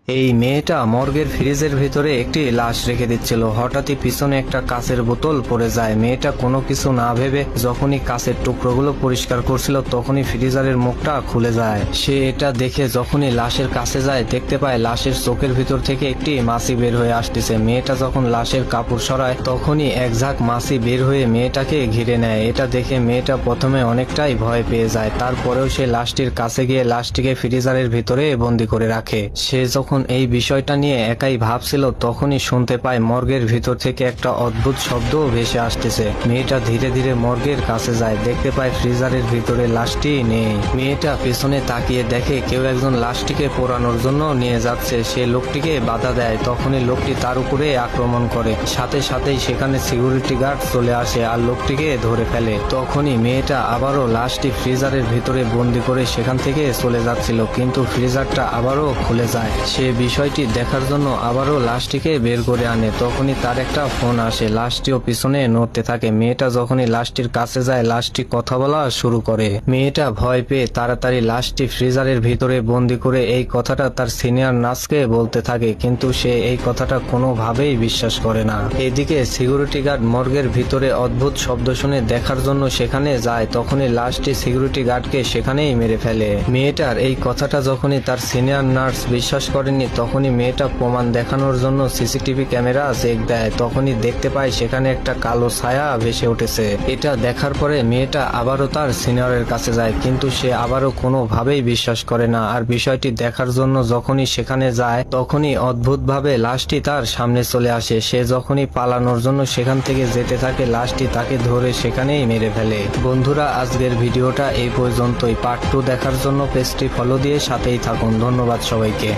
এই মেয়েটা মর্গের ফ্রিজের ভিতরে একটি লাশ রেখে দিচ্ছিল। হঠাৎই পিছনে একটা কাঁচের বোতল পড়ে যায়। মেয়েটা কোনো কিছু না ভেবে যখনই কাঁচের টুকরোগুলো পরিষ্কার করছিল তখনই ফ্রিজারের মুখটা খুলে যায়। সে এটা দেখে যখনই লাশের কাছে যায় দেখতে পায় লাশের চোখের ভিতর থেকে একটি মাছি বের হয়ে আসতেছে। মেয়েটা যখন লাশের কাপড় সরায় তখনই এক ঝাঁক মাছি বের হয়ে মেয়েটাকে ঘিরে নেয়। এটা দেখে মেয়েটা প্রথমে অনেকটাই ভয় পেয়ে যায়। তারপরেও সে লাশটির কাছে গিয়ে লাশটিকে ফ্রিজারের ভিতরে বন্দি করে রাখে। সে যখন এই বিষয়টা নিয়ে একাই ভাবছিল তখনই শুনতে পায় মর্গের ভিতর থেকে একটা অদ্ভুত শব্দ ভেসে আসতেছে। মেয়েটা ধীরে ধীরে মর্গের কাছে যায়, দেখতে পায় ফ্রিজারের ভিতরে লাশটি নেই। মেয়েটা পেছনে তাকিয়ে দেখে কেউ একজন লাশটিকে পোড়ানোর জন্য নিয়ে যাচ্ছে। সে লোকটিকে বাধা দেয়, তখনই লোকটি তার উপরে আক্রমণ করে। সাথে সাথেই সেখানে সিকিউরিটি গার্ড চলে আসে আর লোকটিকে ধরে ফেলে। তখনই মেয়েটা আবারও লাশটি ফ্রিজারের ভিতরে বন্দি করে সেখান থেকে চলে যাচ্ছিল, কিন্তু ফ্রিজারটা আবারও খুলে যায়। সে বিষয়টি দেখার জন্য আবারও লাশটিকে বের করে আনে। তখনই তার একটা ফোন আসে, লাশটিও পিছনে নড়তে থাকে। মেয়েটা যখনই লাশটির কাছে যায় লাশটি কথা বলা শুরু করে। মেয়েটা ভয় পেয়ে তাড়াতাড়ি লাশটি ফ্রিজারের ভিতরে বন্দি করে এই কথাটা তার সিনিয়র নার্সকে বলতে থাকে, কিন্তু সে এই কথাটা কোনোভাবেই বিশ্বাস করে না। এদিকে সিকিউরিটি গার্ড মর্গের ভিতরে অদ্ভুত শব্দ শুনে দেখার জন্য সেখানে যায়। তখনই লাশটি সিকিউরিটি গার্ডকে সেখানেই মেরে ফেলে। মেয়েটার এই কথাটা যখনই তার সিনিয়র নার্স বিশ্বাস করেনি তখনই মেয়েটা প্রমাণ দেখানোর জন্য সিসিটিভি ক্যামেরা চেক দেয়। তখনই দেখতে পায় সেখানে একটা কালো ছায়া ভেসে উঠেছে। এটা দেখার পরে মেয়েটা আবারও তার সিনিয়রের কাছে যায়, কিন্তু সে আবারও কোনোভাবেই বিশ্বাস করে না। আর বিষয়টি দেখার জন্য যখনই সেখানে যায় তখনই অদ্ভুতভাবে লাশটি তার সামনে চলে আসে। সে যখনই পালানোর জন্য সেখান থেকে যেতে থাকে লাশটি তাকে ধরে সেখানেই মেরে ফেলে। বন্ধুরা, আজকের ভিডিওটা এই পর্যন্তই। পার্ট 2 দেখার জন্য পেজটি ফলো দিয়ে সাথেই থাকুন। ধন্যবাদ সবাইকে।